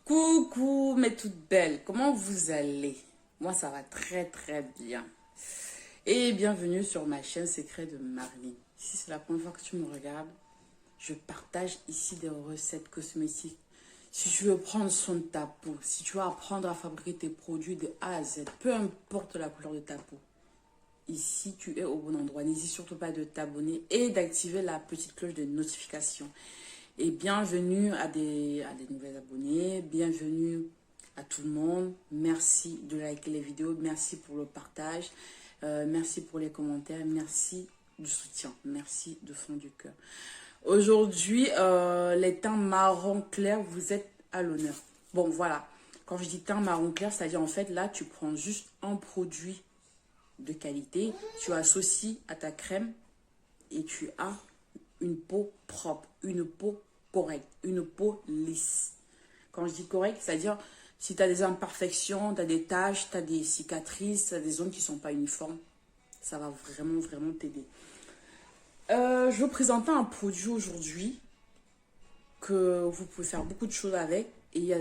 Coucou mes toutes belles, comment vous allez? Moi ça va très bien. Et bienvenue sur ma chaîne Secret de Marlene. Si c'est la première fois que tu me regardes, je partage ici des recettes cosmétiques. Si tu veux prendre soin de ta peau, si tu veux apprendre à fabriquer tes produits de A à Z, peu importe la couleur de ta peau, ici tu es au bon endroit. N'hésite surtout pas de t'abonner et d'activer la petite cloche de notification. Et bienvenue à des nouvelles abonnés, bienvenue à tout le monde. Merci de liker les vidéos, merci pour le partage, merci pour les commentaires, merci du soutien, merci de fond du cœur. Aujourd'hui, les teints marron clair, vous êtes à l'honneur. Bon, voilà, quand je dis teint marron clair, c'est-à-dire en fait là, tu prends juste un produit de qualité, tu associes à ta crème et tu as une peau propre, une peau correcte, une peau lisse. Quand je dis correcte, c'est-à-dire si tu as des imperfections, tu as des taches, tu as des cicatrices, tu as des zones qui ne sont pas uniformes, ça va vraiment t'aider. Je vais vous présenter un produit aujourd'hui que vous pouvez faire beaucoup de choses avec. Et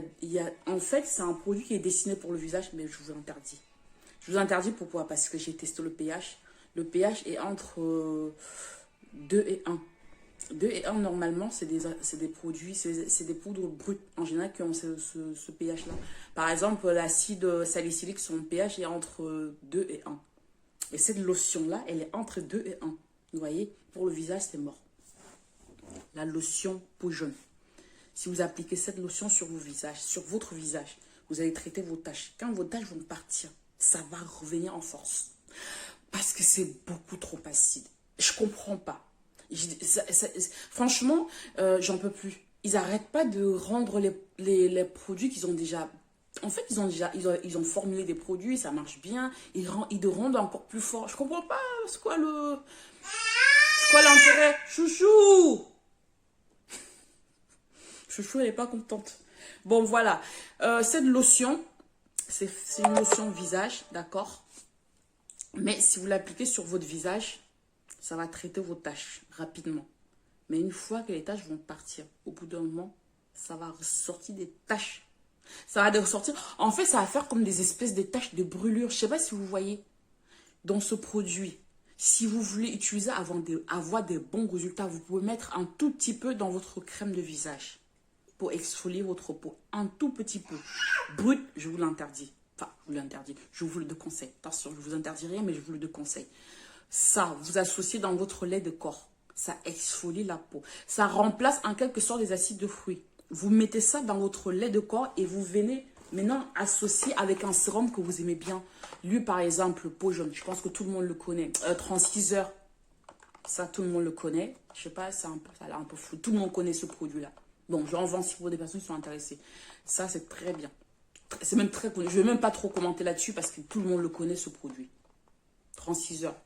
en fait, c'est un produit qui est destiné pour le visage, mais je vous interdis. Je vous interdis pourquoi? Parce que j'ai testé le pH. Le pH est entre 2 et 1. 2 et 1, normalement, c'est des produits, c'est des poudres brutes en général qui ont ce pH-là. Par exemple, l'acide salicylique, son pH est entre 2 et 1. Et cette lotion-là, elle est entre 2 et 1. Vous voyez, pour le visage, c'est mort. La lotion peau jaune. Si vous appliquez cette lotion sur vos visages, sur votre visage, vous allez traiter vos taches. Quand vos taches vont partir, ça va revenir en force. Parce que c'est beaucoup trop acide. Je comprends pas. Franchement, j'en peux plus. Ils n'arrêtent pas de rendre les produits qu'ils ont déjà... En fait, ils ont formulé des produits, ça marche bien. Ils le rendent encore plus fort. Je comprends pas. C'est quoi l'intérêt? Chouchou! Chouchou, elle n'est pas contente. Bon, voilà. Cette lotion, c'est une lotion visage, d'accord? Mais si vous l'appliquez sur votre visage, ça va traiter vos taches rapidement. Mais une fois que les taches vont partir, au bout d'un moment, ça va ressortir des taches. Ça va ressortir. En fait, ça va faire comme des espèces de taches de brûlure. Je ne sais pas si vous voyez dans ce produit. Si vous voulez utiliser avoir des bons résultats, vous pouvez mettre un tout petit peu dans votre crème de visage pour exfolier votre peau. Un tout petit peu. Brut, je vous l'interdis. Enfin, je vous l'interdis. Je vous le déconseille. Attention, je ne vous interdis rien, mais je vous le déconseille. Ça, vous associez dans votre lait de corps. Ça exfolie la peau. Ça remplace en quelque sorte des acides de fruits. Vous mettez ça dans votre lait de corps et vous venez maintenant associer avec un sérum que vous aimez bien. Lui, par exemple, peau jaune. Je pense que tout le monde le connaît. 36 heures. Ça, tout le monde le connaît. Je sais pas, ça a l'air un peu flou. Tout le monde connaît ce produit-là. Bon, je en vends si pour des personnes qui sont intéressées. Ça, c'est très bien. C'est même très connu. Je ne vais même pas trop commenter là-dessus parce que tout le monde le connaît, ce produit. 36 heures.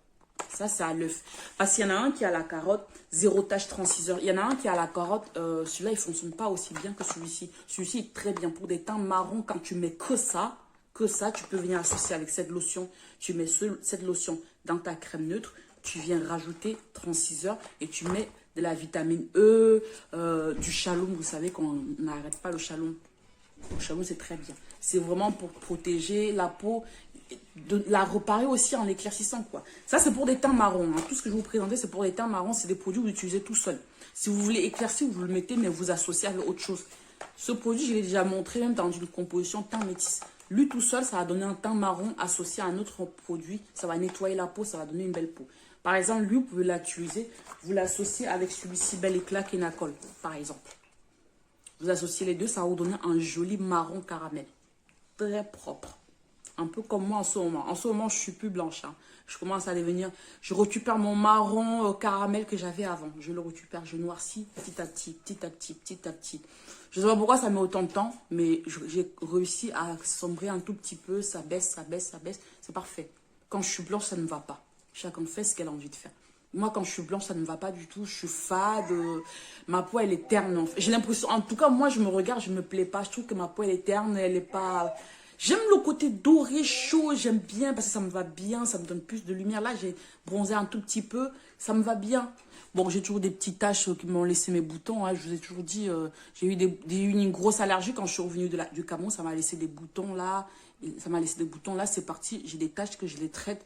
Ça, c'est à l'œuf. Parce qu'il y en a un qui a la carotte, 0 tache 36 heures. Il y en a un qui a la carotte, celui-là, il ne fonctionne pas aussi bien que celui-ci. Celui-ci est très bien pour des teints marrons. Quand tu mets que ça, tu peux venir associer avec cette lotion. Tu mets cette lotion dans ta crème neutre. Tu viens rajouter 36 heures et tu mets de la vitamine E, du chaloum. Vous savez qu'on n'arrête pas le chaloum. Le chaloum, c'est très bien. C'est vraiment pour protéger la peau, de la réparer aussi en l'éclaircissant, quoi. Ça, c'est pour des teints marrons. Hein. Tout ce que je vais vous présenter, c'est pour des teints marrons. C'est des produits que vous utilisez tout seul. Si vous voulez éclaircir, vous le mettez, mais vous associez avec autre chose. Ce produit, je l'ai déjà montré même dans une composition teint métis. Lui, tout seul, ça va donner un teint marron associé à un autre produit. Ça va nettoyer la peau, ça va donner une belle peau. Par exemple, lui, vous pouvez l'utiliser. Vous l'associez avec celui-ci, Bel Éclat Kenacol, par exemple. Vous associez les deux, ça va vous donner un joli marron caramel. Très propre. Un peu comme moi en ce moment. En ce moment, je suis plus blanche. Hein. Je commence à devenir... Je récupère mon marron caramel que j'avais avant. Je le récupère, je noircis petit à petit, petit à petit, petit à petit. Je ne sais pas pourquoi ça met autant de temps, mais j'ai réussi à sombrer un tout petit peu. Ça baisse, ça baisse, ça baisse. C'est parfait. Quand je suis blanche, ça ne va pas. Chacun fait ce qu'elle a envie de faire. Moi, quand je suis blanche, ça ne va pas du tout. Je suis fade. Ma peau, elle est terne. J'ai l'impression... En tout cas, moi, je me regarde, je ne me plais pas. Je trouve que ma peau, elle est terne. Elle n'est pas... J'aime le côté doré, chaud, j'aime bien parce que ça me va bien, ça me donne plus de lumière. Là, j'ai bronzé un tout petit peu, ça me va bien. Bon, j'ai toujours des petites taches qui m'ont laissé mes boutons. Hein. Je vous ai toujours dit, j'ai eu une grosse allergie quand je suis revenue du Cameroun. Ça m'a laissé des boutons là. Et ça m'a laissé des boutons là. C'est parti. J'ai des taches que je les traite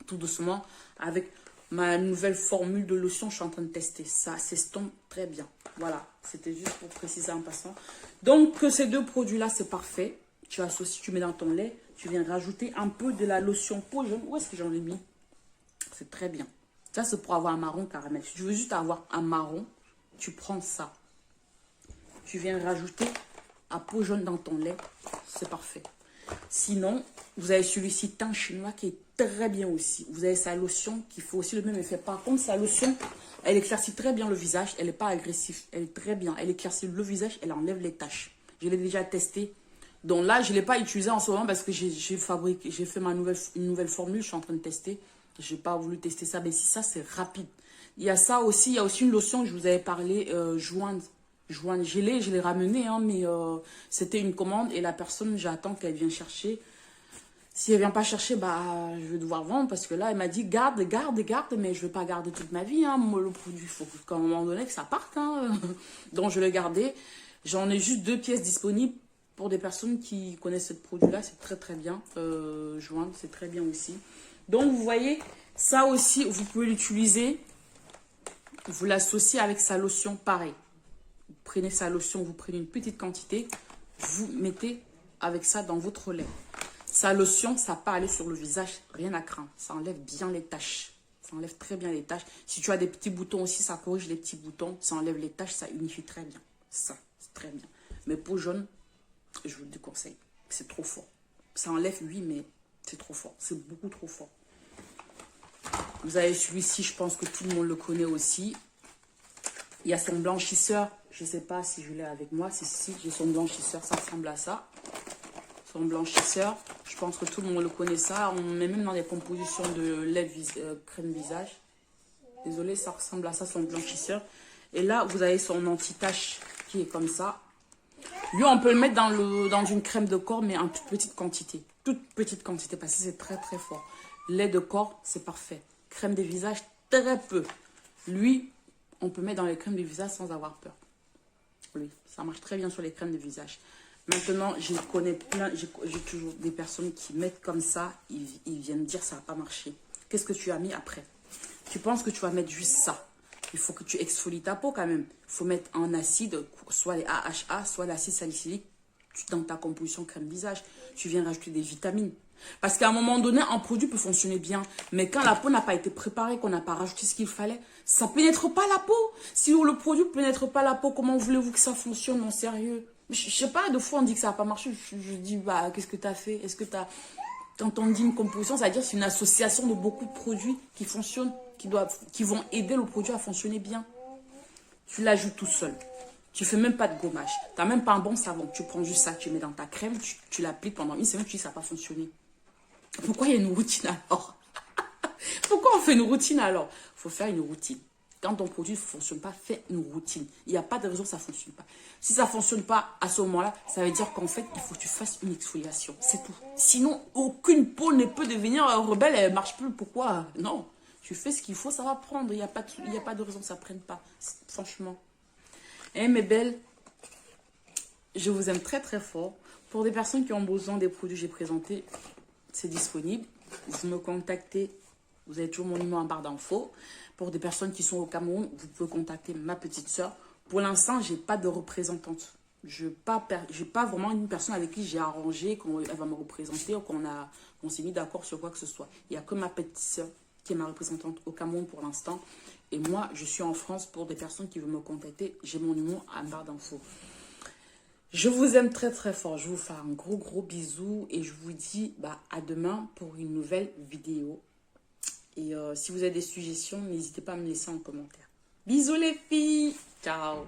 tout doucement avec ma nouvelle formule de lotion. Je suis en train de tester. Ça s'estompe très bien. Voilà. C'était juste pour préciser en passant. Donc, ces deux produits-là, c'est parfait. Tu associes, tu mets dans ton lait. Tu viens rajouter un peu de la lotion peau jaune. Où est-ce que j'en ai mis? C'est très bien. Ça, c'est pour avoir un marron caramel. Si tu veux juste avoir un marron, tu prends ça. Tu viens rajouter un peau jaune dans ton lait. C'est parfait. Sinon, vous avez celui-ci teint chinois qui est très bien aussi. Vous avez sa lotion qui fait aussi le même effet. Par contre, sa lotion, elle éclaircit très bien le visage. Elle n'est pas agressive. Elle est très bien. Elle éclaircit le visage. Elle enlève les taches. Je l'ai déjà testé. Donc là, je ne l'ai pas utilisé en ce moment parce que j'ai fait une nouvelle formule. Je suis en train de tester. Je n'ai pas voulu tester ça, mais si ça, c'est rapide. Il y a ça aussi, il y a aussi une lotion que je vous avais parlé, Jointe. Je l'ai ramené, hein, mais c'était une commande et la personne, j'attends qu'elle vienne chercher. Si elle ne vient pas chercher, bah, je vais devoir vendre parce que là, elle m'a dit garde, mais je ne vais pas garder toute ma vie. Hein. Moi, le produit, il faut qu'à un moment donné, que ça parte. Hein. Donc, je l'ai gardé. J'en ai juste 2 pièces disponibles pour des personnes qui connaissent ce produit-là. C'est très, très bien. Jointe, c'est très bien aussi. Donc, vous voyez, ça aussi, vous pouvez l'utiliser. Vous l'associez avec sa lotion, pareil. Vous prenez sa lotion, vous prenez une petite quantité. Vous mettez avec ça dans votre lait. Sa lotion, ça peut aller sur le visage, rien à craindre. Ça enlève bien les taches. Ça enlève très bien les taches. Si tu as des petits boutons aussi, ça corrige les petits boutons. Ça enlève les taches, ça unifie très bien. Ça, c'est très bien. Mais peau jaune, je vous le déconseille. C'est trop fort. Ça enlève, oui, mais c'est trop fort. C'est beaucoup trop fort. Vous avez celui-ci, je pense que tout le monde le connaît aussi. Il y a son blanchisseur. Je ne sais pas si je l'ai avec moi. Si, j'ai son blanchisseur. Ça ressemble à ça. Son blanchisseur. Je pense que tout le monde le connaît ça. On met même dans des compositions de lait crème visage. Désolée, ça ressemble à ça, son blanchisseur. Et là, vous avez son anti-tache qui est comme ça. Lui, on peut le mettre dans une crème de corps, mais en toute petite quantité. Toute petite quantité, parce que c'est très, très fort. Lait de corps, c'est parfait. Crème de visage, très peu. Lui, on peut mettre dans les crèmes de visage sans avoir peur. Oui, ça marche très bien sur les crèmes de visage. Maintenant, je connais plein, j'ai toujours des personnes qui mettent comme ça, ils viennent dire ça n'a pas marché. Qu'est-ce que tu as mis après? Tu penses que tu vas mettre juste ça? Il faut que tu exfolies ta peau quand même. Il faut mettre un acide, soit les AHA, soit l'acide salicylique dans ta composition crème visage. Tu viens rajouter des vitamines. Parce qu'à un moment donné, un produit peut fonctionner bien. Mais quand la peau n'a pas été préparée, qu'on n'a pas rajouté ce qu'il fallait, ça ne pénètre pas la peau. Si le produit ne pénètre pas la peau, comment voulez-vous que ça fonctionne en sérieux? Je ne sais pas, de fois on dit que ça n'a pas marché. Je dis, bah, qu'est-ce que tu as fait? Est-ce que tu as... Quand on dit une composition, c'est-à-dire c'est une association de beaucoup de produits qui fonctionnent, qui vont aider le produit à fonctionner bien. Tu l'ajoutes tout seul. Tu ne fais même pas de gommage. Tu n'as même pas un bon savon. Tu prends juste ça, tu mets dans ta crème, tu l'appliques pendant une semaine, tu dis ça n'a pas fonctionné. Pourquoi il y a une routine alors? Pourquoi on fait une routine alors? Il faut faire une routine. Quand ton produit ne fonctionne pas, fais une routine. Il n'y a pas de raison que ça ne fonctionne pas. Si ça ne fonctionne pas à ce moment-là, ça veut dire qu'en fait, il faut que tu fasses une exfoliation. C'est tout. Sinon, aucune peau ne peut devenir rebelle, elle ne marche plus. Pourquoi? Non. Tu fais ce qu'il faut, ça va prendre. Il n'y a pas de raison que ça ne prenne pas. Franchement. Eh mes belles, je vous aime très très fort. Pour des personnes qui ont besoin des produits que j'ai présentés, c'est disponible. Vous me contactez. Vous avez toujours mon numéro en barre d'infos. Pour des personnes qui sont au Cameroun, vous pouvez contacter ma petite soeur. Pour l'instant, je n'ai pas de représentante. Je n'ai pas vraiment une personne avec qui j'ai arrangé, qu'elle va me représenter ou qu'on s'est mis d'accord sur quoi que ce soit. Il n'y a que ma petite soeur qui est ma représentante au Cameroun pour l'instant. Et moi, je suis en France. Pour des personnes qui veulent me contacter, j'ai mon numéro en barre d'infos. Je vous aime très très fort. Je vous fais un gros bisou. Et je vous dis à demain pour une nouvelle vidéo. Et si vous avez des suggestions, n'hésitez pas à me laisser en commentaire. Bisous les filles. Ciao.